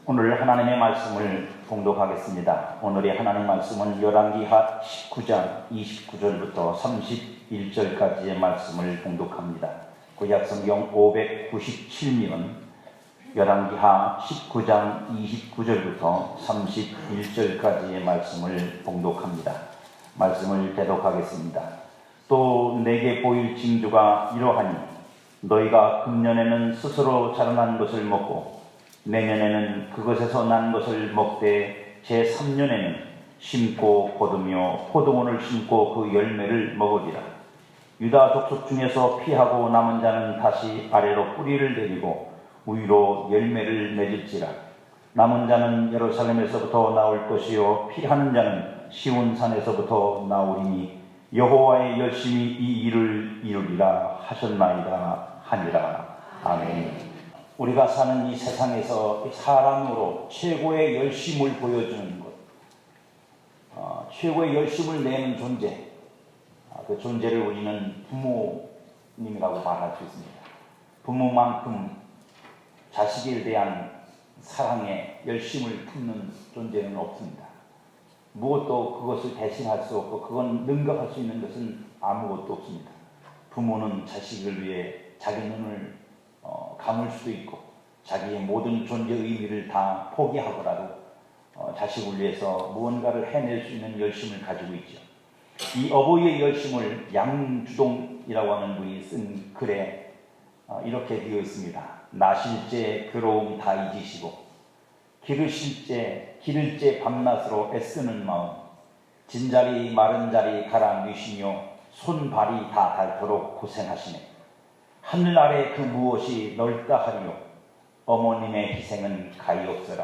오늘 하나님의 말씀을 봉독하겠습니다. 오늘의 하나님의 말씀은 열왕기하 19장 29절부터 31절까지의 말씀을 봉독합니다. 구약성경 597면 열왕기하 19장 29절부터 31절까지의 말씀을 봉독합니다. 말씀을 대독하겠습니다. 또 내게 보일 징조가 이러하니 너희가 금년에는 스스로 자라난 것을 먹고 내년에는 그것에서 난 것을 먹되 제3년에는 심고 거두며 포도원을 심고 그 열매를 먹으리라. 유다 족속 중에서 피하고 남은 자는 다시 아래로 뿌리를 내리고 위로 열매를 맺을지라. 남은 자는 예루살렘에서부터 나올 것이요 피하는 자는 시온산에서부터 나오리니 여호와의 열심히 이 일을 이루리라 하셨나이다 하니라. 아멘. 우리가 사는 이 세상에서 사람으로 최고의 열심을 보여주는 것, 최고의 열심을 내는 존재, 그 존재를 우리는 부모님이라고 말할 수 있습니다. 부모만큼 자식에 대한 사랑에 열심을 품는 존재는 없습니다. 무엇도 그것을 대신할 수 없고 그건 능가할 수 있는 것은 아무것도 없습니다. 부모는 자식을 위해 자기 눈을 감을 수도 있고 자기의 모든 존재 의미를 다 포기하고라도 자식을 위해서 무언가를 해낼 수 있는 열심을 가지고 있죠. 이 어버이의 열심을 양주동이라고 하는 분이 쓴 글에 이렇게 되어 있습니다. 나실제 괴로움 다 잊으시고 기를 째 밤낮으로 애쓰는 마음, 진자리 마른 자리 갈아 누시며 손발이 다 닳도록 고생하시네. 하늘 아래 그 무엇이 넓다 하리요 어머님의 희생은 가히 없어라.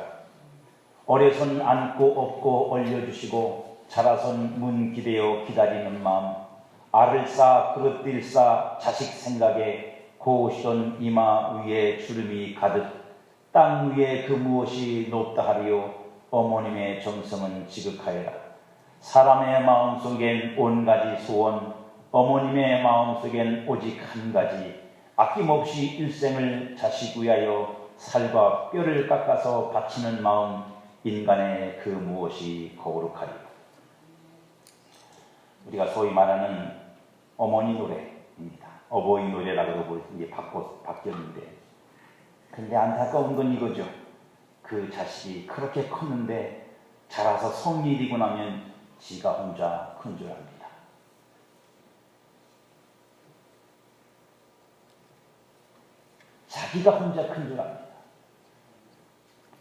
어려선 안고 업고 얼려주시고 자라선 문 기대어 기다리는 마음, 알을 싸 그릇 딜싸 자식 생각에 고우시던 이마 위에 주름이 가득 땅 위에 그 무엇이 높다 하리요 어머님의 정성은 지극하여라. 사람의 마음속엔 온가지 소원, 어머님의 마음속엔 오직 한 가지, 아낌없이 일생을 자식 위하여 살과 뼈를 깎아서 바치는 마음, 인간의 그 무엇이 거룩하리요. 우리가 소위 말하는 어머니 노래입니다. 어버이 노래라고도 이제 바뀌었는데, 근데 안타까운 건 이거죠. 그 자식이 그렇게 컸는데 자라서 성인이 되고 나면 지가 혼자 큰 줄 압니다. 자기가 혼자 큰 줄 압니다.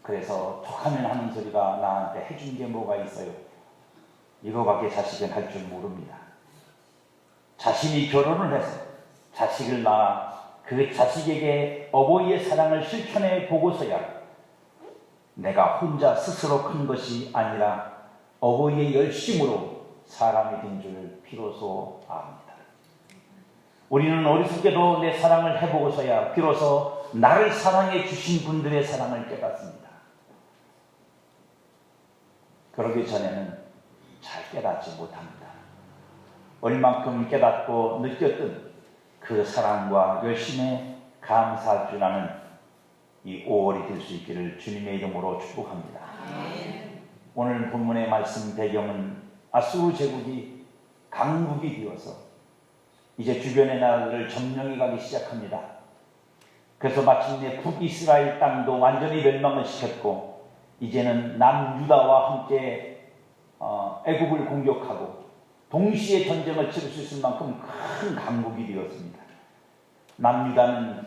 그래서 툭하면 하는 소리가 나한테 해준 게 뭐가 있어요? 이거밖에 자식은 할 줄 모릅니다. 자신이 결혼을 해서 자식을 낳아 그 자식에게 어버이의 사랑을 실천해 보고서야 내가 혼자 스스로 큰 것이 아니라 어버이의 열심으로 사람이 된 줄 비로소 압니다. 우리는 어리석게도 내 사랑을 해보고서야 비로소 나를 사랑해 주신 분들의 사랑을 깨닫습니다. 그러기 전에는 잘 깨닫지 못합니다. 얼만큼 깨닫고 느꼈던 그 사랑과 열심에 감사할 줄 아는 이 5월이 될 수 있기를 주님의 이름으로 축복합니다. 오늘 본문의 말씀 배경은 아수르 제국이 강국이 되어서 이제 주변의 나라들을 점령해 가기 시작합니다. 그래서 마침내 북이스라엘 땅도 완전히 멸망을 시켰고 이제는 남유다와 함께 애국을 공격하고 동시에 전쟁을 치를 수 있을 만큼 큰 강국이 되었습니다. 남유다는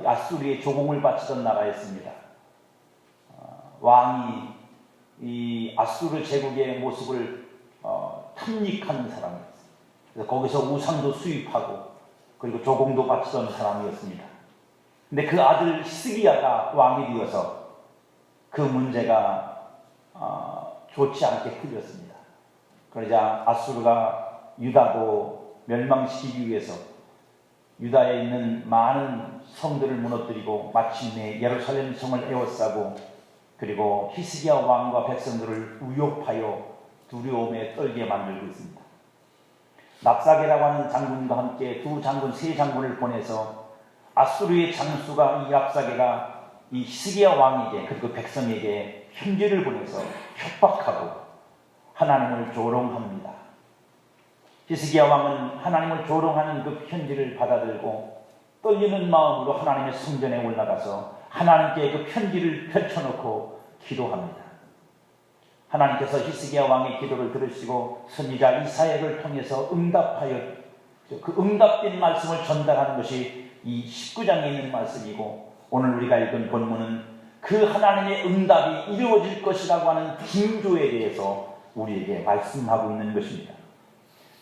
아수르의 조공을 바치던 나라였습니다. 왕이 이 아수르 제국의 모습을 탐닉하는 사람이었습니다. 그래서 거기서 우상도 수입하고 그리고 조공도 바치던 사람이었습니다. 근데 그 아들 히스기야가 왕이 되어서 그 문제가 좋지 않게 풀렸습니다. 그러자 아수르가 유다도 멸망시키기 위해서 유다에 있는 많은 성들을 무너뜨리고 마침내 예루살렘 성을 에워싸고 그리고 히스기야 왕과 백성들을 위협하여 두려움에 떨게 만들고 있습니다. 납사게라고 하는 장군과 함께 세 장군을 보내서 아수르의 장수가 이 납사게가 이 히스기야 왕에게 그리고 백성에게 편지를 보내서 협박하고 하나님을 조롱합니다. 히스기야 왕은 하나님을 조롱하는 그 편지를 받아들고 떨리는 마음으로 하나님의 성전에 올라가서 하나님께 그 편지를 펼쳐놓고 기도합니다. 하나님께서 히스기야 왕의 기도를 들으시고 선지자 이사야를 통해서 응답하여 그 응답된 말씀을 전달하는 것이 이 19장에 있는 말씀이고, 오늘 우리가 읽은 본문은 그 하나님의 응답이 이루어질 것이라고 하는 징조에 대해서 우리에게 말씀하고 있는 것입니다.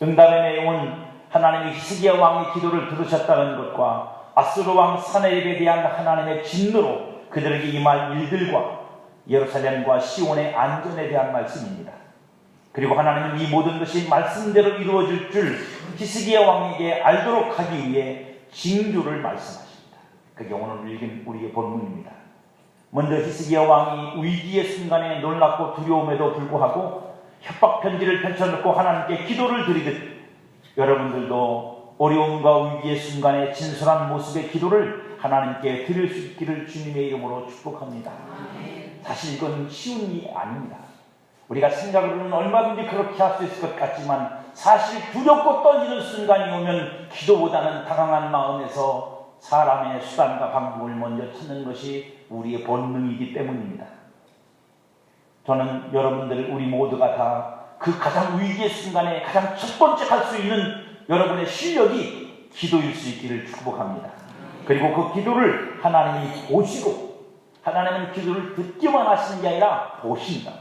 응답의 내용은 하나님이 히스기야 왕의 기도를 들으셨다는 것과 아수르 왕 사네립에 대한 하나님의 진노로 그들에게 임할 일들과 예루살렘과 시온의 안전에 대한 말씀입니다. 그리고 하나님은 이 모든 것이 말씀대로 이루어질 줄 히스기야 왕에게 알도록 하기 위해 징조를 말씀하십니다. 그게 오늘 읽은 우리의 본문입니다. 먼저 히스기야 왕이 위기의 순간에 놀랍고 두려움에도 불구하고 협박 편지를 펼쳐놓고 하나님께 기도를 드리듯 여러분들도 어려움과 위기의 순간에 진솔한 모습의 기도를 하나님께 드릴 수 있기를 주님의 이름으로 축복합니다. 사실 이건 쉬운 일이 아닙니다. 우리가 생각으로는 얼마든지 그렇게 할 수 있을 것 같지만 사실 두렵고 떨리는 순간이 오면 기도보다는 당황한 마음에서 사람의 수단과 방법을 먼저 찾는 것이 우리의 본능이기 때문입니다. 저는 여러분들 우리 모두가 다 그 가장 위기의 순간에 가장 첫 번째 할 수 있는 여러분의 실력이 기도일 수 있기를 축복합니다. 그리고 그 기도를 하나님이 보시고, 하나님은 기도를 듣기만 하시는 게 아니라 보신다.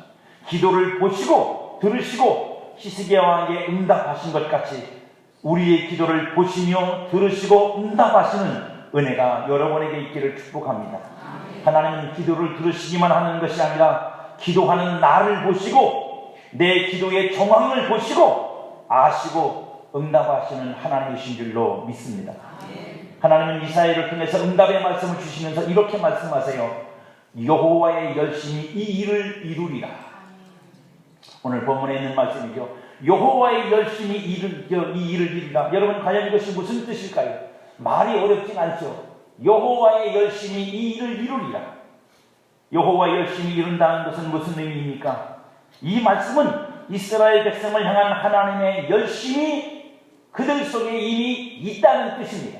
기도를 보시고 들으시고 히스기야 왕에게 응답하신 것 같이 우리의 기도를 보시며 들으시고 응답하시는 은혜가 여러분에게 있기를 축복합니다. 하나님은 기도를 들으시기만 하는 것이 아니라 기도하는 나를 보시고 내 기도의 정황을 보시고 아시고 응답하시는 하나님이신 줄로 믿습니다. 하나님은 이사야를 통해서 응답의 말씀을 주시면서 이렇게 말씀하세요. 여호와의 열심히 이 일을 이루리라. 오늘 본문에 있는 말씀이죠. 여호와의 열심히 이 일을 이루리라. 여러분, 과연 이것이 무슨 뜻일까요? 말이 어렵진 않죠. 여호와의 열심히 이 일을 이루리라. 여호와의 열심히 이룬다는 것은 무슨 의미입니까? 이 말씀은 이스라엘 백성을 향한 하나님의 열심이 그들 속에 이미 있다는 뜻입니다.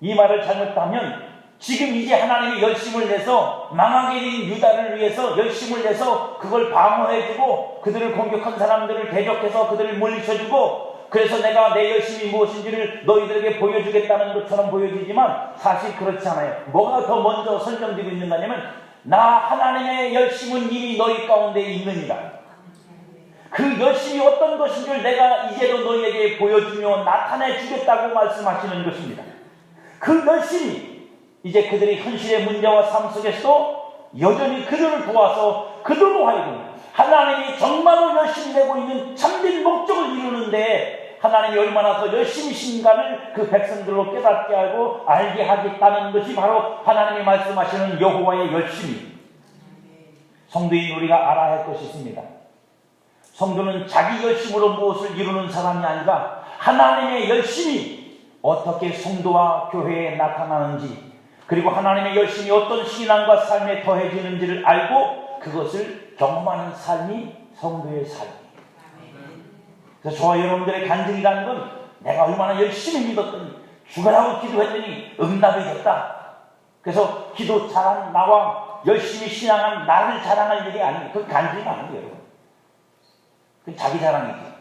이 말을 잘못하면 지금 이제 하나님이 열심을 내서 망하게 된 유다를 위해서 열심을 내서 그걸 방어해주고 그들을 공격한 사람들을 대적해서 그들을 물리쳐주고 그래서 내가 내 열심이 무엇인지를 너희들에게 보여주겠다는 것처럼 보여지지만 사실 그렇지 않아요. 뭐가 더 먼저 설명되고 있는가냐면 나 하나님의 열심은 이미 너희 가운데 있느니라. 그 열심이 어떤 것인 줄 내가 이제도 너희에게 보여주며 나타내 주겠다고 말씀하시는 것입니다. 그 열심이 이제 그들의 현실의 문제와 삶 속에서도 여전히 그들을 도와서 그들로 하여금 하나님이 정말로 열심히 내고 있는 참된 목적을 이루는데 하나님이 얼마나 더 열심이신가를 그 백성들로 깨닫게 하고 알게 하겠다는 것이 바로 하나님이 말씀하시는 여호와의 열심이. 성도인 우리가 알아야 할 것이 있습니다. 성도는 자기 열심으로 무엇을 이루는 사람이 아니라 하나님의 열심이 어떻게 성도와 교회에 나타나는지, 그리고 하나님의 열심이 어떤 신앙과 삶에 더해지는지를 알고 그것을 경험하는 삶이 성도의 삶입니다. 그래서 저와 여러분들의 간증이라는 건 내가 얼마나 열심히 믿었더니 죽으라고 기도했더니 응답이 됐다. 그래서 기도 잘한 나와 열심히 신앙한 나를 자랑할 일이 아니에요. 그건 간증이 아니에요, 여러분. 그건 자기 자랑이지.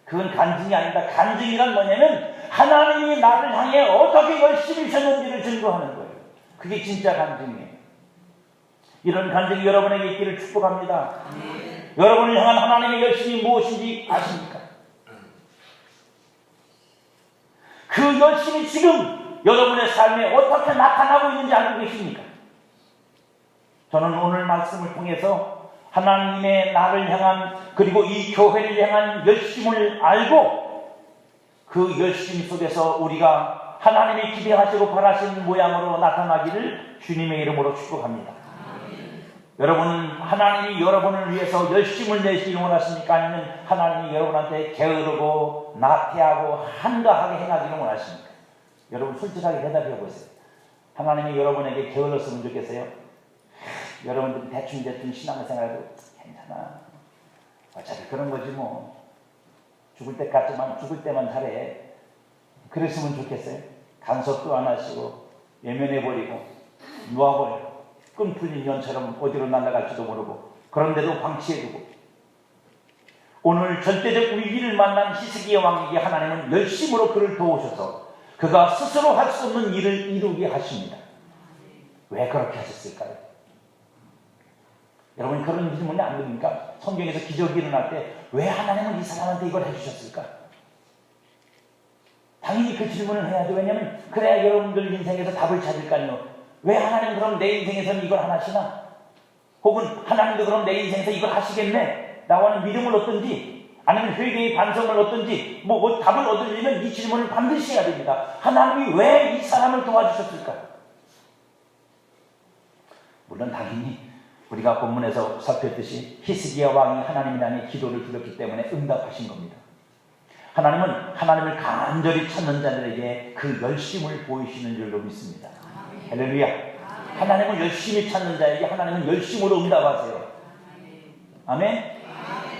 그건 간증이 아니다. 간증이란 뭐냐면 하나님이 나를 향해 어떻게 열심히 하셨는지를 증거하는 거예요. 그게 진짜 간증이에요. 이런 간증이 여러분에게 있기를 축복합니다. 여러분을 향한 하나님의 열심이 무엇인지 아십니까? 그 열심이 지금 여러분의 삶에 어떻게 나타나고 있는지 알고 계십니까? 저는 오늘 말씀을 통해서 하나님의 나를 향한 그리고 이 교회를 향한 열심을 알고 그 열심 속에서 우리가 하나님이 기대하시고 바라시는 모양으로 나타나기를 주님의 이름으로 축복합니다. 여러분은 하나님이 여러분을 위해서 열심을 내시기를 원하십니까? 아니면 하나님이 여러분한테 게으르고 나태하고 한가하게 행하기를 원하십니까? 여러분 솔직하게 대답해 보세요. 하나님이 여러분에게 게을렀으면 좋겠어요? 여러분들이 대충 신앙생활해도 괜찮아. 어차피 그런 거지 뭐. 죽을 때까지만, 죽을 때만 잘해. 그랬으면 좋겠어요? 간섭도 안 하시고, 외면해버리고, 놓아버리고, 끈 풀린 연처럼 어디로 날아갈지도 모르고, 그런데도 방치해두고. 오늘 절대적 위기를 만난 히스기야 왕에게 하나님은 열심으로 그를 도우셔서 그가 스스로 할 수 없는 일을 이루게 하십니다. 왜 그렇게 하셨을까요? 여러분 그런 질문이 안 됩니까? 성경에서 기적이 일어날 때 왜 하나님은 이 사람한테 이걸 해주셨을까? 당연히 그 질문을 해야죠. 왜냐하면 그래야 여러분들 인생에서 답을 찾을까요? 왜 하나님 그럼 내 인생에서는 이걸 안 하시나? 혹은 하나님도 그럼 내 인생에서 이걸 하시겠네? 라고 하는 믿음을 얻든지 아니면 회개의 반성을 얻든지 뭐 답을 얻으려면 이 질문을 반드시 해야 됩니다. 하나님이 왜 이 사람을 도와주셨을까? 물론 당연히 우리가 본문에서 살폈듯이 히스기야 왕이 하나님 향해 기도를 드렸기 때문에 응답하신 겁니다. 하나님은 하나님을 간절히 찾는 자들에게 그 열심을 보이시는 줄로 믿습니다. 할렐루야. 하나님을 열심히 찾는 자에게 하나님은 열심으로 응답하세요. 아멘.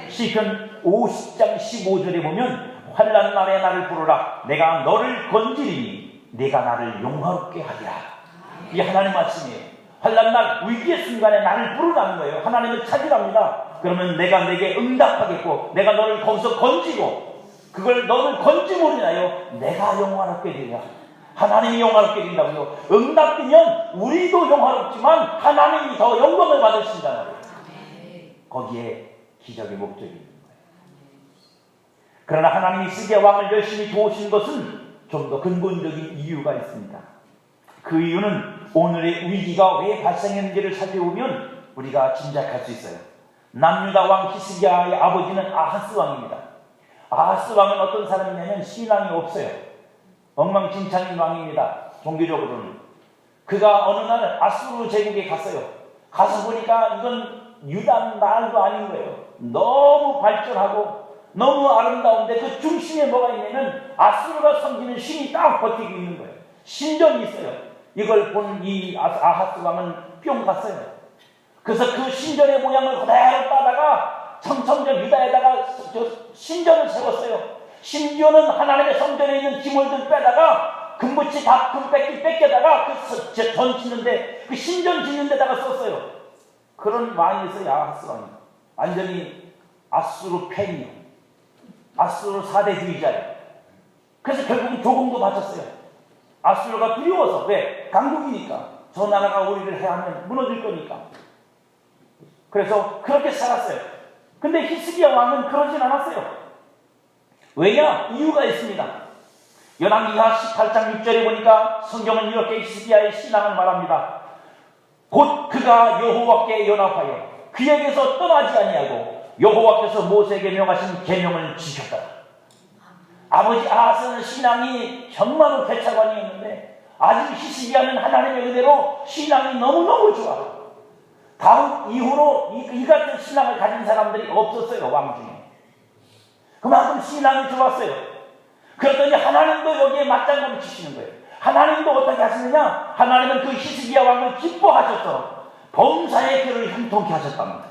시편 50장 15절에 보면 환난 날에 나를 부르라 내가 너를 건지리니 내가 나를 용화롭게 하리라. 이 하나님 말씀이에요. 환난 날 위기의 순간에 나를 부르라는 거예요. 하나님을 찾으랍니다. 그러면 내가 내게 응답하겠고 내가 너를 거기서 건지고 그걸 너를 건짐으로 인하여 내가 영화롭게 되리라. 하나님이 영화롭게 된다고요. 응답되면 우리도 영화롭지만 하나님이 더 영광을 받으신다는 거예요. 거기에 기적의 목적이 있는 거예요. 그러나 하나님이 히스기야 왕을 열심히 도우신 것은 좀 더 근본적인 이유가 있습니다. 그 이유는 오늘의 위기가 왜 발생했는지를 살펴보면 우리가 짐작할 수 있어요. 남유다 왕 히스기야의 아버지는 아하스 왕입니다. 아하스 왕은 어떤 사람이냐면 신앙이 없어요. 엉망진창인 왕입니다. 종교적으로는. 그가 어느 날 아수르 제국에 갔어요. 가서 보니까 이건 유다 말도 아닌 거예요. 너무 발전하고 너무 아름다운데 그 중심에 뭐가 있냐면 아수르가 섬기는 신이 딱 버티고 있는 거예요. 신전이 있어요. 이걸 본 이 아하스 왕은 뿅 갔어요. 그래서 그 신전의 모양을 그대로 따다가 청천전 유다에다가 신전을 세웠어요. 심지어는 하나님의 성전에 있는 기물들 빼다가 금붙이 다 금뺏기 뺏겨다가 그 전 짓는데 그 신전 짓는 데다가 썼어요. 그런 왕이 있어요. 아하스 왕이. 완전히 아수르 팬이요. 아수르 4대주의자예요. 그래서 결국은 조공도 바쳤어요. 아수르가 두려워서. 왜? 강국이니까. 저 나라가 우리를 해하면 무너질 거니까. 그래서 그렇게 살았어요. 근데 히스기야 왕은 그러진 않았어요. 왜냐? 이유가 있습니다. 열왕기하 18장 6절에 보니까 성경은 이렇게 히스기야의 신앙을 말합니다. 곧 그가 여호와께 연합하여 그에게서 떠나지 아니하고 여호와께서 모세에게 명하신 계명을 지켰다. 아버지 아하스는 신앙이 정말로 대차관이었는데 아직 히스기야는 하나님의 은혜로 신앙이 너무너무 좋아요. 다음 이후로 이 같은 신앙을 가진 사람들이 없었어요. 왕 중에. 그만큼 신앙이 좋았어요. 그랬더니 하나님도 여기에 맞장구를 치시는 거예요. 하나님도 어떻게 하시느냐? 하나님은 그 히스기야 왕을 기뻐하셔서 범사의 그를 형통케 하셨답니다.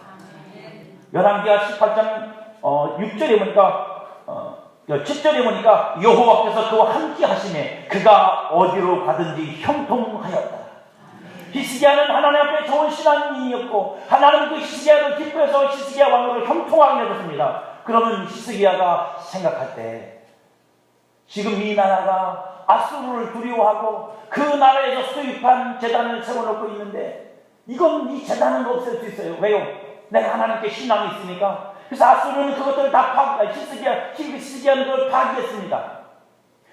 열왕기하 18장 6절에 보니까 7절에 보니까 여호와께서 그와 함께 하시매 그가 어디로 가든지 형통하였다. 히스기야는 하나님 앞에 좋은 신앙인이었고 하나님은 그 히스기야를 기뻐해서 히스기야 왕으로 형통하게 해줬습니다. 그러면 히스기야가 생각할 때 지금 이 나라가 아수르를 두려워하고 그 나라에서 수입한 재단을 세워놓고 있는데 이건 이 재단은 없앨 수 있어요. 왜요? 내가 하나님께 신앙이 있으니까. 그래서 아수르는 그것들을 다 히스기야는 그걸 파기했습니다.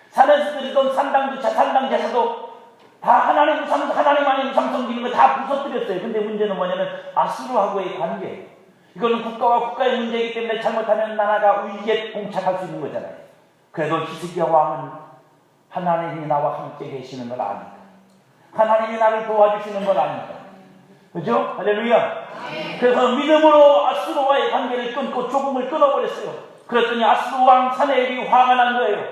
산에서 드리던 산당 제사도 다 하나님 안에 우상 섬기는 거 다 부숴뜨렸어요. 근데 문제는 뭐냐면 아수르하고의 관계예요. 이거는 국가와 국가의 문제이기 때문에 잘못하면 나라가 위기에 봉착할 수 있는 거잖아요. 그래도 히스기야 왕은 하나님이 나와 함께 계시는 걸 아니까. 하나님이 나를 도와주시는 걸 아니까. 그죠? 할렐루야. 그래서 믿음으로 아수르와의 관계를 끊고 조공을 끊어버렸어요. 그랬더니 아수르 왕 사네립이 화가 난 거예요.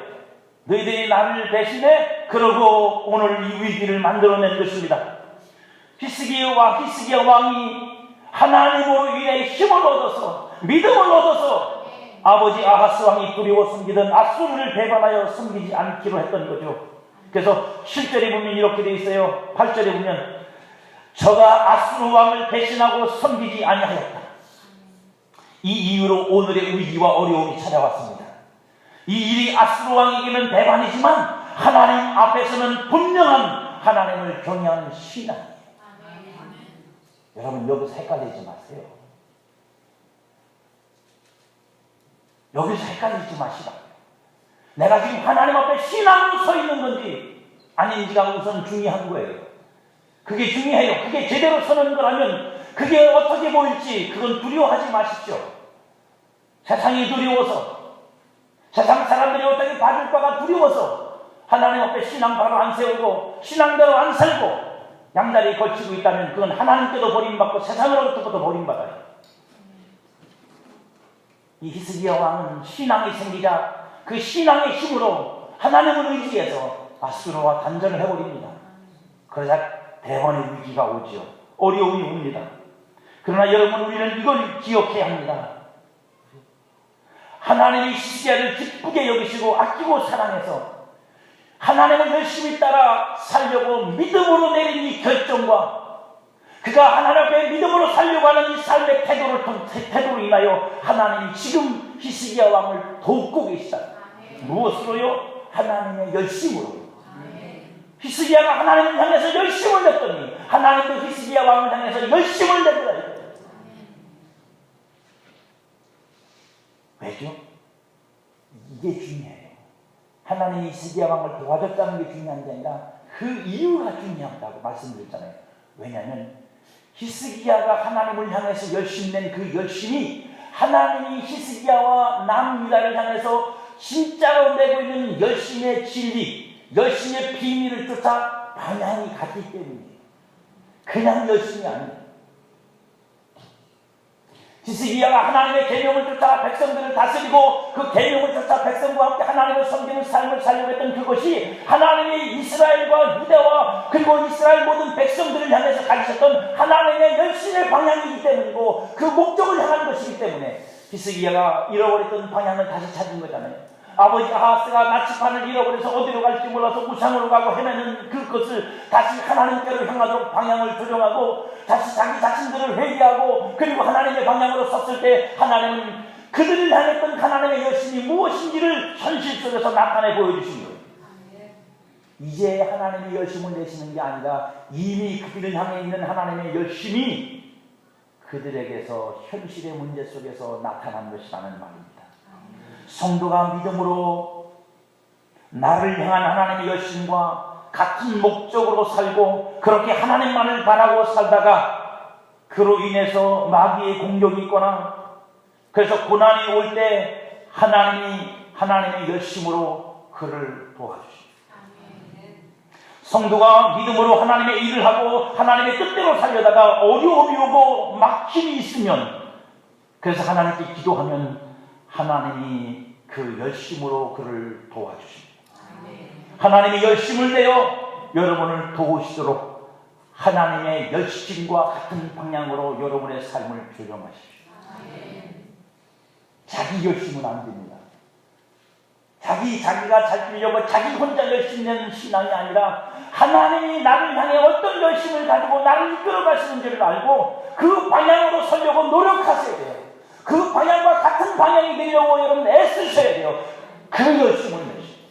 너희들이 나를 배신해? 그러고 오늘 이 위기를 만들어낸 것입니다. 히스기야 왕이 하나님으로 인해 힘을 얻어서 믿음을 얻어서 아버지 아하스 왕이 두려워 숨기던 앗수르를 배반하여 숨기지 않기로 했던 거죠. 그래서 7절에 보면 이렇게 되어 있어요. 8절에 보면 저가 앗수르 왕을 배신하고 섬기지 아니하였다. 이 이유로 오늘의 위기와 어려움이 찾아왔습니다. 이 일이 앗수르 왕에게는 배반이지만 하나님 앞에서는 분명한 하나님을 경외하는 신앙이에요. 여러분 여기서 헷갈리지 마세요. 여기서 헷갈리지 마시라. 내가 지금 하나님 앞에 신앙으로 서 있는 건지 아닌지가 우선 중요한 거예요. 그게 중요해요. 그게 제대로 서는 거라면 그게 어떻게 보일지 그건 두려워하지 마십시오. 세상이 두려워서, 세상 사람들이 어떻게 봐줄까가 두려워서 하나님 앞에 신앙 바로 안 세우고 신앙대로 안 살고 양다리 걸치고 있다면 그건 하나님께도 버림받고 세상으로부터도 버림받아요. 이 히스기야 왕은 신앙이 생기자 그 신앙의 힘으로 하나님을 의지해서 앗수르와 단전을 해버립니다. 그러자 대번의 위기가 오지요. 어려움이 옵니다. 그러나 여러분 우리는 이걸 기억해야 합니다. 하나님이 히스기야를 기쁘게 여기시고 아끼고 사랑해서 하나님을 열심히 따라 살려고 믿음으로 내린 이 결정과 그가 하나님 앞에 믿음으로 살려고 하는 이 삶의 태도로 인하여 하나님이 지금 히스기야 왕을 돕고 계시다. 무엇으로요? 하나님의 열심으로. 히스기야가 하나님을 향해서 열심을 냈더니 하나님도 히스기야 왕을 향해서 열심을 냈더라. 왜죠? 이게 중요해요. 하나님이 히스기야 왕을 도와줬다는 게 중요한 게 아니라 그 이유가 중요하다고 말씀드렸잖아요. 왜냐하면 히스기야가 하나님을 향해서 열심히 낸 그 열심이 하나님이 히스기야와 남유다를 향해서 진짜로 내고 있는 열심의 진리, 열심의 비밀을 쫓아 방향이 같기 때문이에요. 그냥 열심이 아니에요. 히스기야가 하나님의 계명을 쫓아 백성들을 다스리고 그 계명을 쫓아 백성과 함께 하나님을 섬기는 삶을 살려고 했던 그것이 하나님이 이스라엘과 유대와 그리고 이스라엘 모든 백성들을 향해서 가르쳤던 하나님의 열심의 방향이기 때문이고 그 목적을 향한 것이기 때문에 히스기야가 잃어버렸던 방향을 다시 찾은 거잖아요. 아버지 아하스가 나치판을 잃어버려서 어디로 갈지 몰라서 우상으로 가고 헤매는 그것을 다시 하나님께로 향하도록 방향을 조정하고 다시 자기 자신들을 회개하고 그리고 하나님의 방향으로 섰을 때 하나님은 그들을 향했던 하나님의 열심이 무엇인지를 현실 속에서 나타내 보여주신 거예요. 이제 하나님의 열심을 내시는 게 아니라 이미 그들을 향해 있는 하나님의 열심이 그들에게서 현실의 문제 속에서 나타난 것이라는 말입니다. 성도가 믿음으로 나를 향한 하나님의 열심과 같은 목적으로 살고 그렇게 하나님만을 바라고 살다가 그로 인해서 마귀의 공격이 있거나 그래서 고난이 올 때 하나님의 열심으로 그를 도와주십니다. 성도가 믿음으로 하나님의 일을 하고 하나님의 뜻대로 살려다가 어려움이 오고 막힘이 있으면 그래서 하나님께 기도하면 하나님이 그 열심으로 그를 도와주십니다. 하나님이 열심을 내어 여러분을 도우시도록 하나님의 열심과 같은 방향으로 여러분의 삶을 조정하십시오. 자기 열심은 안 됩니다. 자기가 잘 되려고 자기 혼자 열심히 내는 신앙이 아니라 하나님이 나를 향해 어떤 열심을 가지고 나를 이끌어 가시는지를 알고 그 방향으로 서려고 노력하셔야 돼요. 그 방향과 같은 방향이 되려고 여러분 애쓰셔야 돼요. 그 열심을 내시고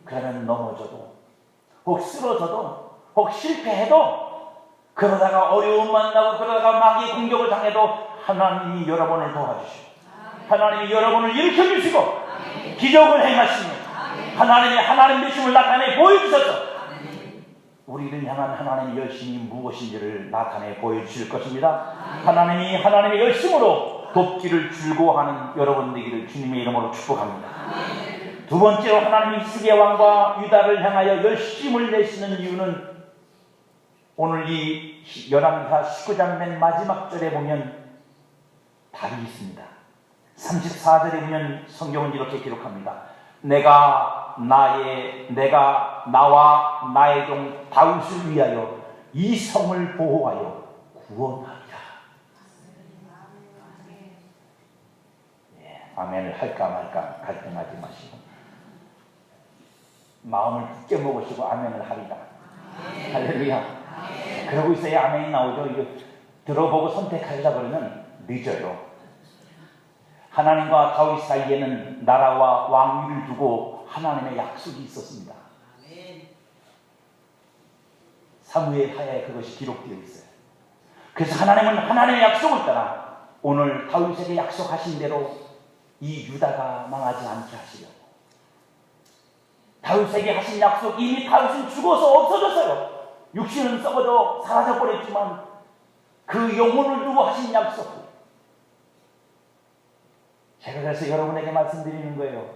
그러면 넘어져도 혹 쓰러져도 혹 실패해도 그러다가 어려움 만나고 그러다가 마귀의 공격을 당해도 하나님이 여러분을 도와주시고 하나님이 여러분을 일으켜주시고 기적을 행하시며 하나님 되심을 나타내 보여주셔서 우리를 향한 하나님의 열심이 무엇인지를 나타내 보여주실 것입니다. 하나님이 하나님의 열심으로 돕기를 즐거워하는 여러분 되기를 주님의 이름으로 축복합니다. 두 번째로 하나님이 히스기야 왕과 유다를 향하여 열심을 내시는 이유는 오늘 이 열왕기하 19장 맨 마지막 절에 보면 답이 있습니다. 34절에 보면 성경은 이렇게 기록합니다. 내가 내가 나와 나의 종 다윗을 위하여 이 성을 보호하여 구원하리라. 예, 아멘을 할까 말까 갈등하지 마시고 마음을 굳게 먹으시고 아멘을 하리라. 할렐루야. 그러고 있어야 아멘이 나오죠. 이거 들어보고 선택하려고 그러면 늦어요. 하나님과 다윗 사이에는 나라와 왕위를 두고 하나님의 약속이 있었습니다. 사무엘 하야에 그것이 기록되어 있어요. 그래서 하나님은 하나님의 약속을 따라 오늘 다윗에게 약속하신 대로 이 유다가 망하지 않게 하시려고 다윗에게 하신 약속, 이미 다윗은 죽어서 없어졌어요. 육신은 썩어져 사라져버렸지만 그 영혼을 두고 하신 약속, 제가 그래서 여러분에게 말씀드리는 거예요.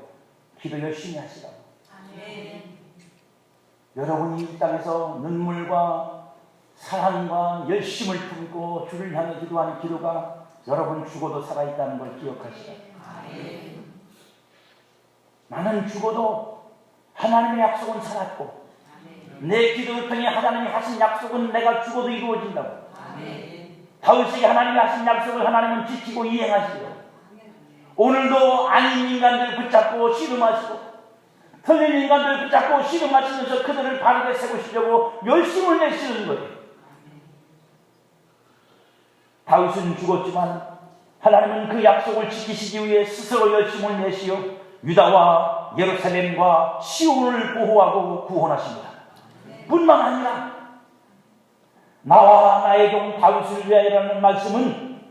기도 열심히 하시라고. 아멘. 여러분이 이 땅에서 눈물과 사랑과 열심을 품고 주를 향해 기도하는 기도가 여러분 죽어도 살아있다는 걸 기억하시라. 아멘. 나는 죽어도 하나님의 약속은 살았고 아멘. 내 기도를 통해 하나님이 하신 약속은 내가 죽어도 이루어진다고. 아멘. 다윗에게 하나님이 하신 약속을 하나님은 지키고 이행하시려. 오늘도 아닌 인간들 붙잡고 씨름하시고 틀린 인간들 붙잡고 씨름하시면서 그들을 바르게 세우시려고 열심을 내시는 거예요. 다윗은 죽었지만 하나님은 그 약속을 지키시기 위해 스스로 열심을 내시어 유다와 예루살렘과 시온을 보호하고 구원하십니다. 뿐만 아니라 나와 나의 종 다윗을 위하여라는 말씀은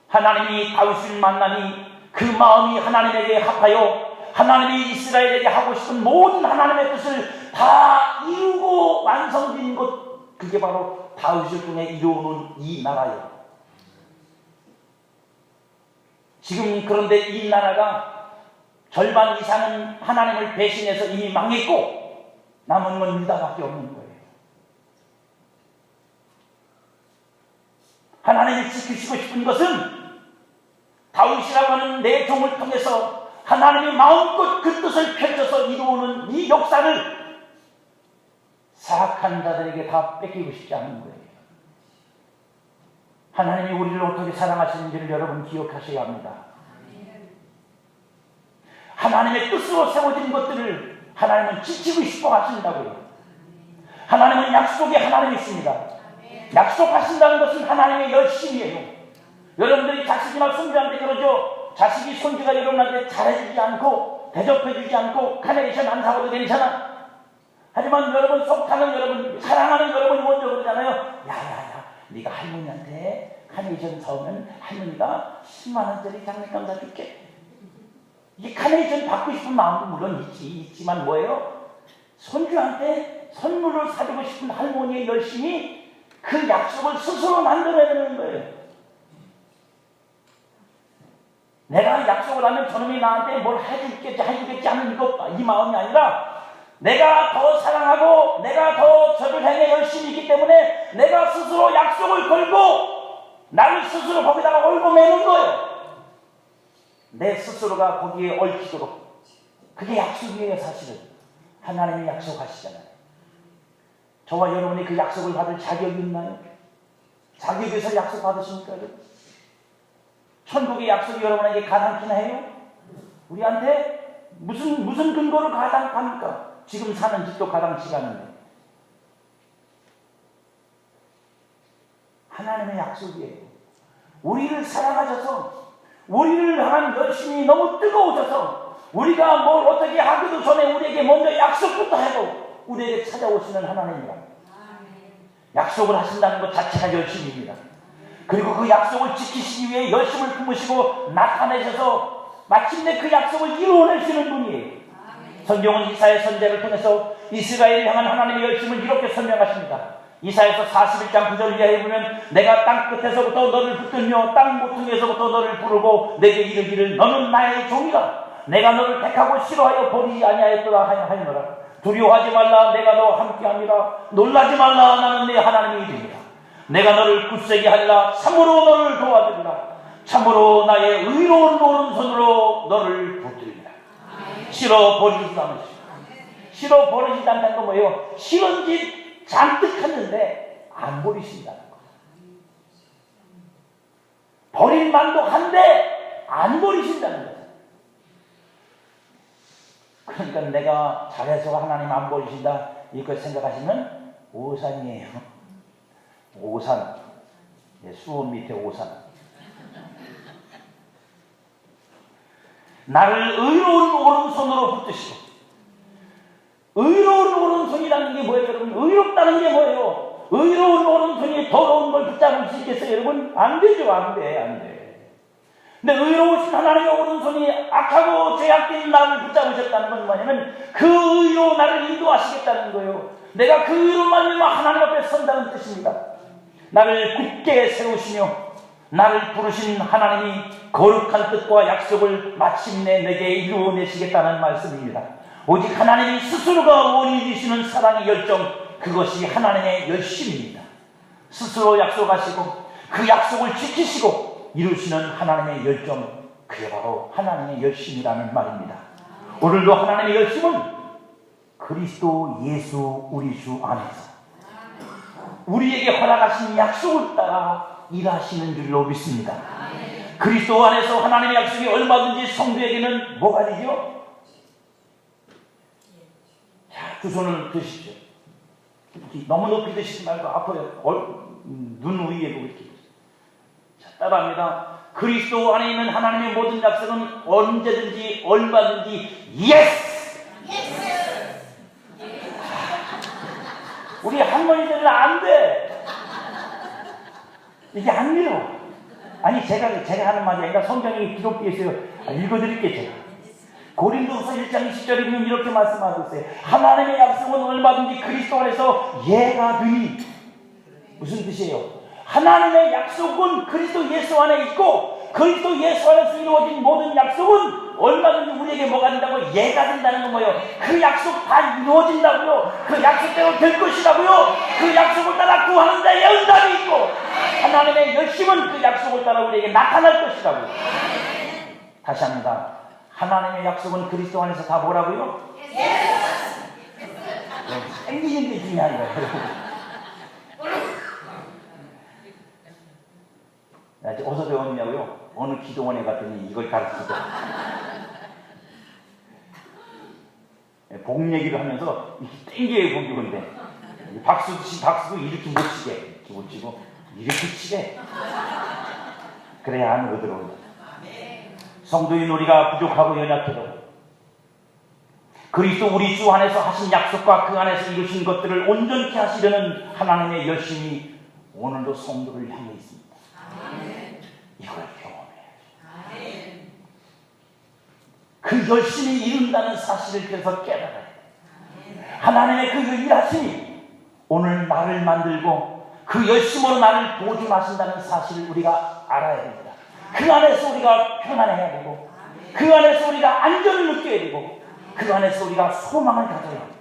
하나님이 다윗을 만나니 그 마음이 하나님에게 합하여 하나님이 이스라엘에게 하고 싶은 모든 하나님의 뜻을 다 이루고 완성된 것, 그게 바로 다윗을 통해 이루어오는 이 나라예요. 지금 그런데 이 나라가 절반 이상은 하나님을 배신해서 이미 망했고 남은 건 유다밖에 없는 거예요. 하나님이 지키시고 싶은 것은 다윗이라고 하는 내 종을 통해서 하나님이 마음껏 그 뜻을 펼쳐서 이루어오는 이 역사를 사악한 자들에게 다 뺏기고 싶지 않은 거예요. 하나님이 우리를 어떻게 사랑하시는지를 여러분 기억하셔야 합니다. 하나님의 뜻으로 세워진 것들을 하나님은 지키고 싶어 하신다고요. 하나님은 약속의 하나님이십니다. 약속하신다는 것은 하나님의 열심이에요. 여러분들이 자식이나 손주한테 그러죠. 자식이 손주가 일어날 때 잘해주지 않고 대접해주지 않고 카네이션 안 사고도 괜찮아. 하지만 여러분 속타는 여러분, 사랑하는 여러분이 먼저 그러잖아요. 야야야, 네가 할머니한테 카네이션 사오면 할머니가 10만 원짜리 장난감 사줄게. 이게 카네이션 받고 싶은 마음도 물론 있지만 뭐예요? 손주한테 선물을 사주고 싶은 할머니의 열심이 그 약속을 스스로 만들어야 되는 거예요. 내가 약속을 하면 저놈이 나한테 뭘 해주겠지 하는 이 마음이 아니라 내가 더 사랑하고 내가 더 저를 향해 열심히 있기 때문에 내가 스스로 약속을 걸고 나를 스스로 거기다가 얽어 매는 거예요. 내 스스로가 거기에 얽히도록. 그게 약속이에요. 사실은 하나님이 약속하시잖아요. 저와 여러분이 그 약속을 받을 자격이 있나요? 자격에서 약속 받으십니까? 천국의 약속이 여러분에게 가당키나 해요? 우리한테 무슨 근거로 가당합니까? 지금 사는 집도 가당치가 않은데. 하나님의 약속이에요. 우리를 사랑하셔서 우리를 향한 열심이 너무 뜨거우셔서 우리가 뭘 어떻게 하기도 전에 우리에게 먼저 약속부터 하고 우리에게 찾아오시는 하나님이라. 약속을 하신다는 것 자체가 열심입니다. 그리고 그 약속을 지키시기 위해 열심을 품으시고 나타내셔서 마침내 그 약속을 이루어내시는 분이에요. 성경은 이사야 선지자를 통해서 이스라엘을 향한 하나님의 열심을 이렇게 설명하십니다. 이사야서 41장 9절 이하에 보면 내가 땅 끝에서부터 너를 붙들며 땅 모퉁이에서부터 너를 부르고 내게 이르기를 너는 나의 종이라. 내가 너를 택하고 싫어하여 버리지 아니하였더라 하였노라. 두려워하지 말라. 내가 너와 함께합니다. 놀라지 말라. 나는 내 하나님이 이름이라. 내가 너를 굳세게 하리라. 참으로 너를 도와주리라. 참으로 나의 의로운 오른손으로 너를 붙들리라. 싫어 버리지 않으시라. 싫어 버리시지 않다는 건 뭐예요? 싫은 짓 잔뜩 했는데 안 버리신다는 거예요. 버릴 만도 한데 안 버리신다는 거예요. 그러니까 내가 잘해서 하나님 안 버리신다 이렇게 생각하시면 오산이에요. 오산. 수원 밑에 오산. 나를 의로운 오른손으로 붙드시고, 의로운 오른손이라는 게 뭐예요, 여러분? 의롭다는 게 뭐예요? 의로운 오른손이 더러운 걸 붙잡을 수 있겠어요, 여러분? 안 되죠, 안 돼, 안 돼. 근데 의로우신 하나님의 오른손이 악하고 죄악된 나를 붙잡으셨다는 건 뭐냐면 그 의로 나를 인도하시겠다는 거예요. 내가 그 의로 말미암아 하나님 앞에 선다는 뜻입니다. 나를 굳게 세우시며 나를 부르신 하나님이 거룩한 뜻과 약속을 마침내 내게 이루어내시겠다는 말씀입니다. 오직 하나님이 스스로가 원인이시는 사랑의 열정, 그것이 하나님의 열심입니다. 스스로 약속하시고 그 약속을 지키시고 이루시는 하나님의 열정, 그게 바로 하나님의 열심이라는 말입니다. 오늘도 하나님의 열심은 그리스도 예수 우리 주 안에서 우리에게 허락하신 약속을 따라 일하시는 줄로 믿습니다. 그리스도 안에서 하나님의 약속이 얼마든지 성도에게는 뭐가 되죠? 자, 두 손을 드십시오. 너무 높이 드시지 말고 아파요. 눈 위에도 이렇게. 자, 따라합니다. 그리스도 안에 있는 하나님의 모든 약속은 언제든지 얼마든지 예스! 우리 할머니들은 안 돼. 이게 안 밀어. 아니 제가 하는 말이 아니라 성경에 기록되어 있어요. 읽어드릴게요. 제가. 고린도후서 1장 20절에 보면 이렇게 말씀하고 있어요. 하나님의 약속은 얼마든지 그리스도 안에서 예가 되니. 무슨 뜻이에요? 하나님의 약속은 그리스도 예수 안에 있고 그리스도 예수 안에서 이루어진 모든 약속은 얼마든지 우리에게 뭐가 된다고? 예가 된다는 건 뭐예요? 그 약속 다 이루어진다고요. 그 약속대로 될 것이라고요. 그 약속을 따라 구하는 자의 응답이 있고 하나님의 열심은 그 약속을 따라 우리에게 나타날 것이라고요. 다시 합니다. 하나님의 약속은 그리스도 안에서 다 뭐라고요? 생기는 게 중요한 거예요. 어디서 배웠냐고요? 어느 기도원에 갔더니 이걸 가르치죠. 복 얘기를 하면서 이렇게 땡겨요, 복이건데. 박수도 이렇게 못 치게. 이렇게 못 치고, 이렇게 치게. 그래야 안으로 들어온다. 성도인 우리가 부족하고 연약해도 그리스도 우리 주 안에서 하신 약속과 그 안에서 이루신 것들을 온전히 하시려는 하나님의 열심이 오늘도 성도를 향해 있습니다. 이걸 경험해야죠. 그 열심히 이룬다는 사실을 그래서 깨달아야 돼요. 하나님의 그 일하심이 오늘 나를 만들고 그 열심으로 나를 보존하신다는 사실을 우리가 알아야 됩니다. 그 안에서 우리가 평안해야 되고 그 안에서 우리가 안전을 느껴야 되고 그 안에서 우리가 소망을 가져야 합니다.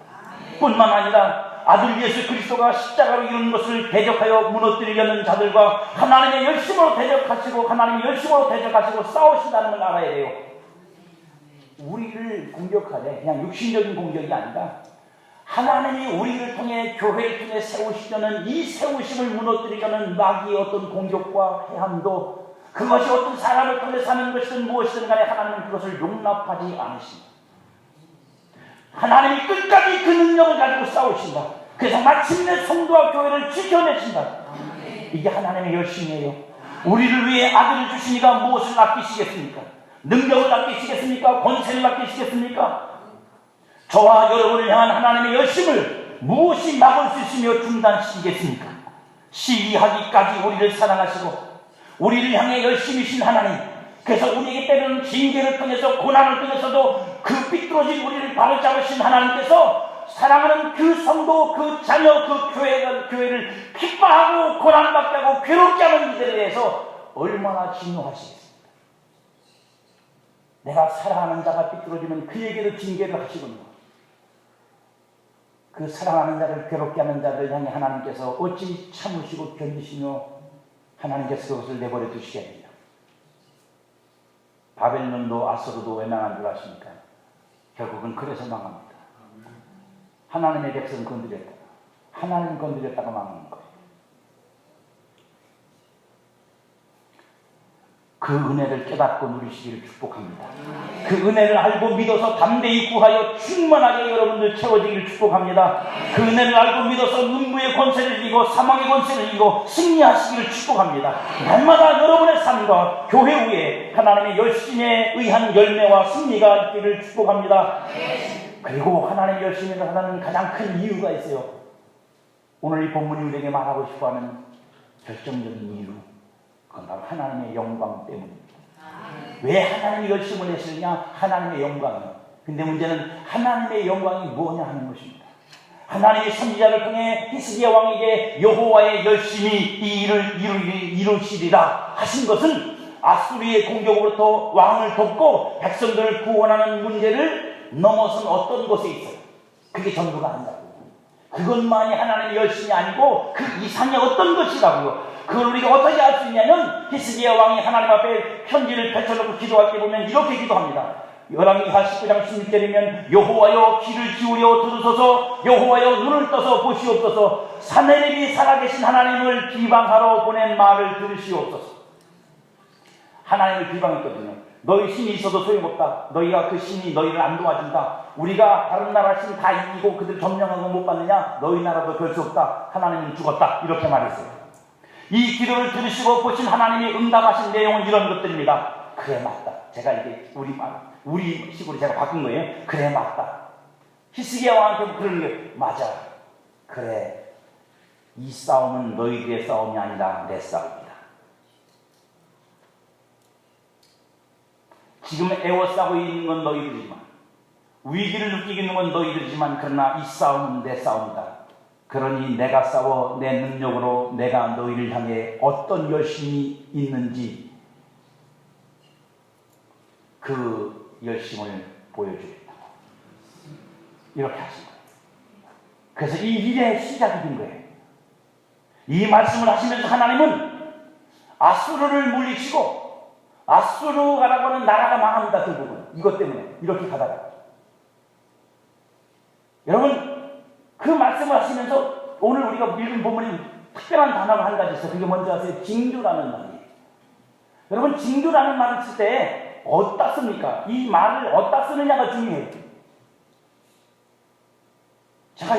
뿐만 아니라 아들 예수 그리스도가 십자가로 이룬 것을 대적하여 무너뜨리려는 자들과 하나님의 열심으로 대적하시고 하나님의 열심으로 대적하시고 싸우신다는 걸 알아야 돼요. 우리를 공격하되 그냥 육신적인 공격이 아니라 하나님이 우리를 통해 교회를 통해 세우시려는 이 세우심을 무너뜨리려는 마귀의 어떤 공격과 해함도 그것이 어떤 사람을 통해 사는 것이든 무엇이든 간에 하나님은 그것을 용납하지 않으십니다. 하나님이 끝까지 그 능력을 가지고 싸우신다. 그래서 마침내 성도와 교회를 지켜내신다. 이게 하나님의 열심이에요. 우리를 위해 아들을 주시니까 무엇을 아끼시겠습니까? 능력을 아끼시겠습니까? 권세를 아끼시겠습니까? 저와 여러분을 향한 하나님의 열심을 무엇이 막을 수 있으며 중단시키겠습니까? 시기하기까지 우리를 사랑하시고 우리를 향해 열심이신 하나님, 그래서 우리에게 때로는 징계를 통해서 고난을 통해서도 그 삐뚤어진 우리를 바로잡으신 하나님께서 사랑하는 그 성도, 그 자녀, 그 교회를 핍박하고 고난받게 하고 괴롭게 하는 이들에 대해서 얼마나 진노하시겠습니까? 내가 사랑하는 자가 삐뚤어지면 그에게도 징계를 하시군요. 그 사랑하는 자를 괴롭게 하는 자들 향해 하나님께서 어찌 참으시고 견디시며 하나님께서 그것을 내버려 두시겠느냐. 바벨론도 아수르도 왜 망한 줄 아십니까? 결국은 그래서 망합니다. 하나님의 백성을 건드렸다가, 하나님 건드렸다가 망하는 거예요. 그 은혜를 깨닫고 누리시기를 축복합니다. 그 은혜를 알고 믿어서 담대히 구하여 충만하게 여러분들 채워지기를 축복합니다. 그 은혜를 알고 믿어서 음부의 권세를 이기고 사망의 권세를 이기고 승리하시기를 축복합니다. 날마다 여러분의 삶과 교회 위에 하나님의 열심에 의한 열매와 승리가 있기를 축복합니다. 그리고 하나님의 열심을 하는 가장 큰 이유가 있어요. 오늘 이 본문이 우리에게 말하고 싶어하는 결정적인 이유, 그건 바로 하나님의 영광 때문입니다. 왜 하나님이 열심을 했느냐? 하나님의 영광이요. 근데 문제는 하나님의 영광이 뭐냐 하는 것입니다. 하나님의 선지자를 통해 히스기야 왕에게 여호와의 열심히 이 일을 이루시리라 하신 것은 아수리의 공격으로부터 왕을 돕고 백성들을 구원하는 문제를 넘어선 어떤 것에 있어요. 그게 전부가 아니라고요. 그것만이 하나님의 열심이 아니고 그 이상의 어떤 것이라고요. 그걸 우리가 어떻게 알 수 있냐면 히스기야 왕이 하나님 앞에 편지를 펼쳐놓고 기도할 때 보면 이렇게 기도합니다. 열왕기 49장 16절이면 여호와여 귀를 기울여 들으소서, 여호와여 눈을 떠서 보시옵소서, 사내립이 살아계신 하나님을 비방하러 보낸 말을 들으시옵소서. 하나님을 비방했거든요. 너희 신이 있어도 소용없다. 너희가 그 신이 너희를 안 도와준다. 우리가 다른 나라 신 다 이기고 그들 점령하고 못 받느냐? 너희 나라도 별 수 없다. 하나님은 죽었다. 이렇게 말했어요. 이 기도를 들으시고 보신 하나님이 응답하신 내용은 이런 것들입니다. 그래 맞다. 제가 이게 우리 식으로 제가 바꾼 거예요. 그래 맞다. 히스기야 왕한테 그러는 게 맞아. 그래. 이 싸움은 너희들의 싸움이 아니라 내 싸움이다. 지금 애워싸고 있는 건 너희들이지만, 위기를 느끼고 있는 건 너희들이지만, 그러나 이 싸움은 내 싸움이다. 그러니 내가 싸워 내 능력으로 내가 너희를 향해 어떤 열심이 있는지 그 열심을 보여주겠다. 이렇게 하신 거예요. 그래서 이 일의 시작이 된 거예요. 이 말씀을 하시면서 하나님은 아수르를 물리치고, 아수르라고 하는 나라가 망합니다. 결국은 이것 때문에 이렇게 가다가 여러분 그 말씀을 하시면서 오늘 우리가 읽은 본문이 특별한 단어가 한 가지 있어요. 그게 뭔지 아세요? 징조라는 말이에요. 여러분 징조라는 말을 쓸 때 어디다 씁니까? 이 말을 어디다 쓰느냐가 중요해요. 제가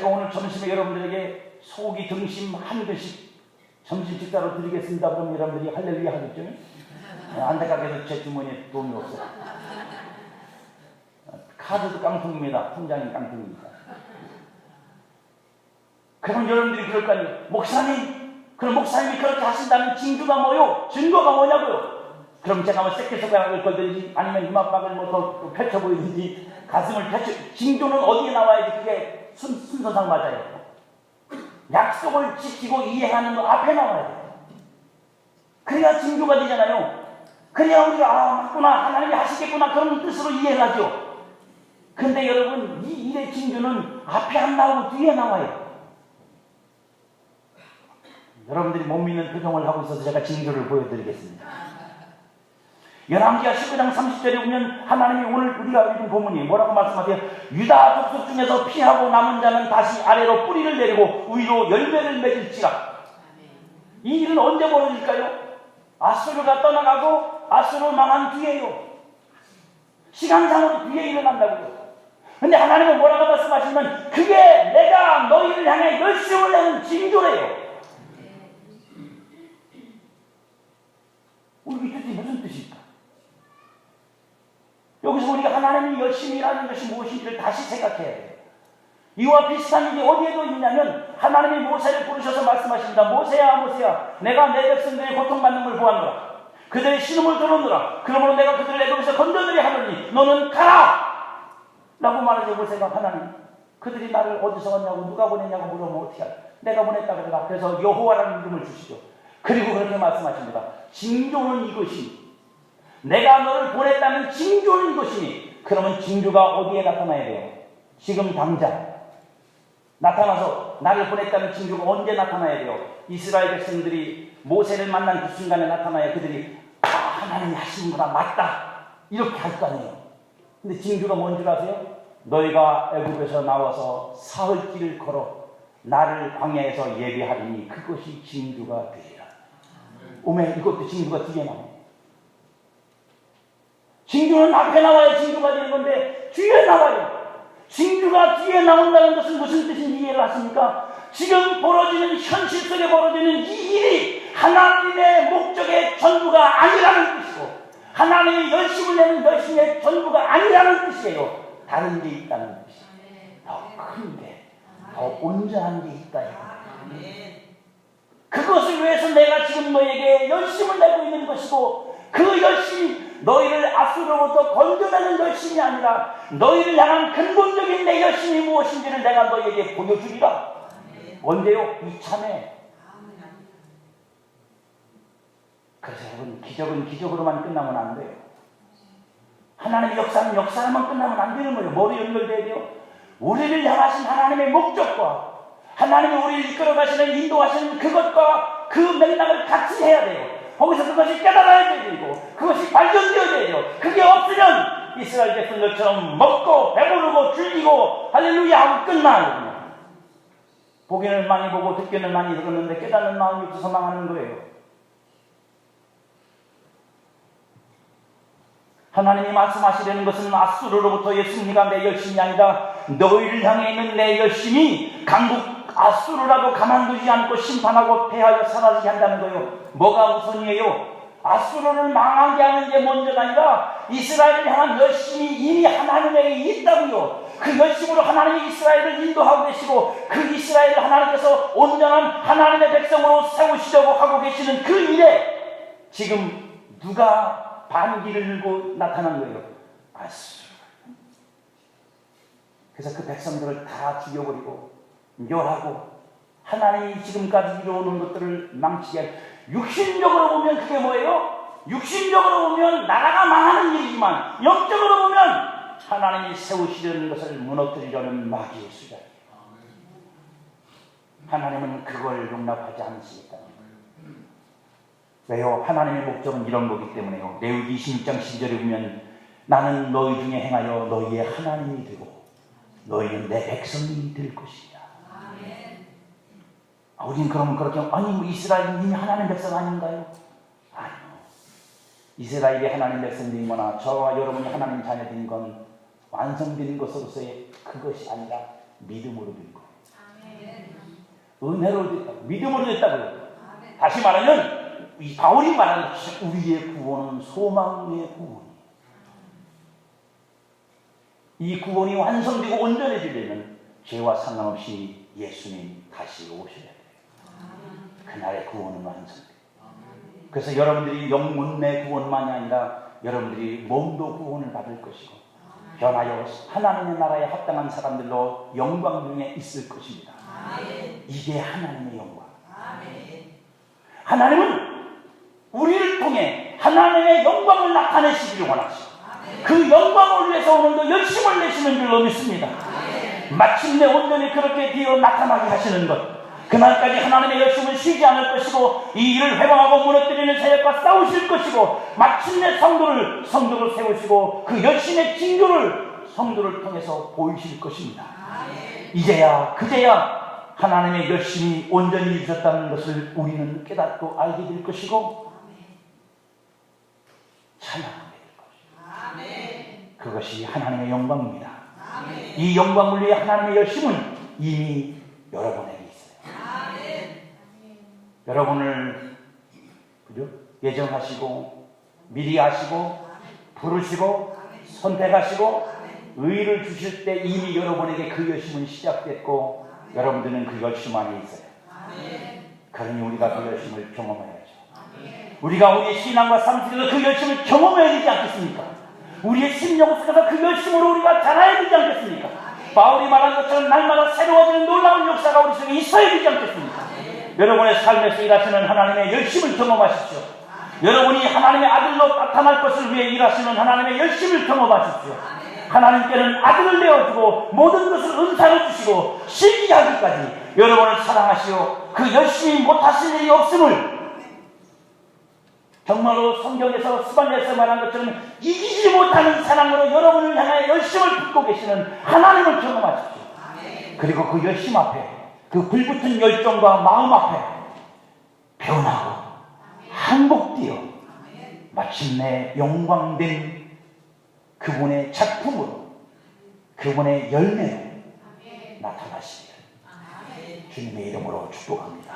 오늘 점심에 여러분들에게 소고기 등심 한 그릇씩 점심 식사로 드리겠습니다. 그럼 여러분들이 할렐루야 하겠죠? 안타깝게도 제 주머니에 돈이 없어요. 카드도 깡통입니다. 통장이 깡통입니다. 그럼 여러분들이 그럴 거 아니에요. 목사님, 그럼 목사님이 그렇게 하신다는 징조가 뭐요? 증거가 뭐냐고요? 그럼 제가 뭐 새끼손가락을 걸든지 아니면 이마박을 뭐 더 펼쳐 보이든지 가슴을 펼쳐, 징조는 어디에 나와야지 그게 순서상 맞아요. 약속을 지키고 이해하는 거 앞에 나와야 돼요. 그래야 징조가 되잖아요. 그래야 우리가 맞구나, 하나님이 하시겠구나 그런 뜻으로 이해를 하죠. 근데 여러분 이 일의 징조는 앞에 안 나오고 뒤에 나와요. 여러분들이 못 믿는 표정을 하고 있어서 제가 징조를 보여드리겠습니다. 열왕기하 19장 30절에 보면 하나님이 오늘 우리가 읽은 본문이 뭐라고 말씀하세요? 유다 족속 중에서 피하고 남은 자는 다시 아래로 뿌리를 내리고 위로 열매를 맺을지라. 이 일은 언제 벌어질까요? 아수르가 떠나가고 아수르 망한 뒤에요. 시간상으로 뒤에 일어난다고요. 근데 하나님은 뭐라고 말씀하시면 그게 내가 너희를 향해 열심을 내는 징조래요. 우리 이 뜻이 무슨 뜻입니까? 여기서 우리가 하나님이 열심히 일하는 것이 무엇인지를 다시 생각해야 돼요. 이와 비슷한 일이 어디에도 있냐면 하나님이 모세를 부르셔서 말씀하십니다. 모세야 모세야, 내가 내 백성들이 고통받는 걸 보았노라. 그들의 신음을 들었노라. 그러므로 내가 그들을 애굽에서 건져내려 하노니 너는 가라! 라고 말하죠. 모세가 하나님, 그들이 나를 어디서 왔냐고 누가 보냈냐고 물어보면 어떻게 할까? 내가 보냈다 그러라. 그래서 여호와라는 이름을 주시죠. 그리고 그렇게 말씀하십니다. 징조는 이것이, 내가 너를 보냈다는 징조는 이것이니, 그러면 징조가 어디에 나타나야 돼요? 지금 당장 나타나서 나를 보냈다는 징조가 언제 나타나야 돼요? 이스라엘 백성들이 모세를 만난 그 순간에 나타나야 그들이 하나님이 하시는구나, 맞다, 이렇게 할 거 아니에요. 근데 징조가 뭔 줄 아세요? 너희가 애굽에서 나와서 사흘 길을 걸어 나를 광야에서 예배하리니 그것이 징조가 되리라. 오메 이것도 징조가 뒤에 나와. 징조는 앞에 나와야 징조가 되는 건데 뒤에 나와요. 징조가 뒤에 나온다는 것은 무슨 뜻인지 이해를 하십니까? 지금 벌어지는 현실 속에 벌어지는 이 일이 하나님의 목적의 전부가 아니라는 뜻이고 하나님이 열심을 내는 열심의 전부가 아니라는 뜻이에요. 다른 게 있다는 뜻이에요. 더 큰 게, 더 온전한 게 있다. 그것을 위해서 내가 지금 너에게 열심을 내고 있는 것이고 그 열심이 너희를 아수로부터 건져내는 열심이 아니라 너희를 향한 근본적인 내 열심이 무엇인지를 내가 너희에게 보여주리라. 언제요? 이참에. 그래서 여러분 기적은 기적으로만 끝나면 안 돼요. 하나님의 역사는 역사로만 끝나면 안 되는 거예요. 뭐로 연결돼야 돼요? 우리를 향하신 하나님의 목적과 하나님이 우리를 이끌어가시는 인도하시는 그것과 그 맥락을 같이 해야 돼요. 거기서 그것이 깨달아야 되고 그것이 발견되어야 돼요. 그게 없으면 이스라엘 백성들처럼 먹고 배부르고 즐기고 할렐루야 하고 끝나요. 보기는 많이 보고 듣기는 많이 들었는데 깨닫는 마음이 없어서 망하는 거예요. 하나님이 말씀하시려는 것은 아수르로부터의 승리가 내 열심이 아니다. 너희를 향해 있는 내 열심이 강국 아수르라도 가만두지 않고 심판하고 패하여 사라지게 한다는 거예요. 뭐가 우선이에요? 아수르를 망하게 하는 게 먼저가 아니라 이스라엘을 향한 열심이 이미 하나님에게 있다고요. 그 열심으로 하나님이 이스라엘을 인도하고 계시고 그 이스라엘을 하나님께서 온전한 하나님의 백성으로 세우시려고 하고 계시는 그 일에 지금 누가 반기를 들고 나타난 거예요? 아수르. 그래서 그 백성들을 다 죽여버리고 멸하고 하나님이 지금까지 이루어오는 것들을 망치게 할. 육신적으로 보면 그게 뭐예요? 육신적으로 보면 나라가 망하는 일이지만 영적으로 보면 하나님이 세우시려는 것을 무너뜨리려는 마귀의 수작이에요. 하나님은 그걸 용납하지 않으시겠다. 왜요? 하나님의 목적은 이런 거기 때문에요. 레위기 26장 10절에 보면 나는 너희 중에 행하여 너희의 하나님이 되고 너희는 내 백성이 될 것이다. 우리는 그러면 그렇게 아니 뭐 이스라엘은 이미 하나님 백성 아닌가요? 아니요. 이스라엘이 하나님 백성이거나 저와 여러분이 하나님 자녀된 건 완성된 것으로서의 그것이 아니라 믿음으로 된 거예요. 은혜로 됐다고, 믿음으로 됐다고요. 다시 말하면 이 바울이 말하는 우리의 구원은 소망의 구원이에요. 이 구원이 완성되고 온전해지려면 죄와 상관없이 예수님 다시 오셔야 돼요. 그날의 구원은 완성돼요. 그래서 여러분들이 영문의 구원만이 아니라 여러분들이 몸도 구원을 받을 것이고 변하여 하나님의 나라에 합당한 사람들로 영광 중에 있을 것입니다. 이게 하나님의 영광. 하나님은 우리를 통해 하나님의 영광을 나타내시기를 원하시고 그 영광을 위해서 오늘도 열심을 내시는 줄로 믿습니다. 마침내 온전히 그렇게 되어 나타나게 하시는 것, 그날까지 하나님의 열심은 쉬지 않을 것이고 이 일을 회방하고 무너뜨리는 세력과 싸우실 것이고 마침내 성도를 세우시고 그 열심의 징조를 성도를 통해서 보이실 것입니다. 이제야 그제야 하나님의 열심이 온전히 이루어졌다는 것을 우리는 깨닫고 알게 될 것이고 찬양하게 될 것입니다. 그것이 하나님의 영광입니다. 이 영광을 위해 하나님의 열심은 이미 여러분에게 여러분을 그죠? 예정하시고 미리 아시고 부르시고 선택하시고 의를 주실 때 이미 여러분에게 그 열심은 시작됐고 여러분들은 그 열심 안에 있어요. 그러니 우리가 그 열심을 경험해야죠. 우리가 우리의 신앙과 삶 속에서 그 열심을 경험해야 되지 않겠습니까? 우리의 심령 속에서 그 열심으로 우리가 자라야 되지 않겠습니까? 바울이 말한 것처럼 날마다 새로워지는 놀라운 역사가 우리 속에 있어야 되지 않겠습니까? 여러분의 삶에서 일하시는 하나님의 열심을 경험하십시오. 여러분이 하나님의 아들로 나타날 것을 위해 일하시는 하나님의 열심을 경험하십시오. 하나님께는 아들을 내어주고 모든 것을 은사로 주시고 시기하기까지 여러분을 사랑하시오. 그 열심히 못하실 일이 없음을 정말로 성경에서 스바냐에서 말한 것처럼 이기지 못하는 사랑으로 여러분을 향하여 열심을 붓고 계시는 하나님을 경험하십시오. 그리고 그 열심 앞에, 그 불붙은 열정과 마음 앞에 변하고 항복되어 마침내 영광된 그분의 작품으로, 그분의 열매로 나타나시기를 주님의 이름으로 축복합니다.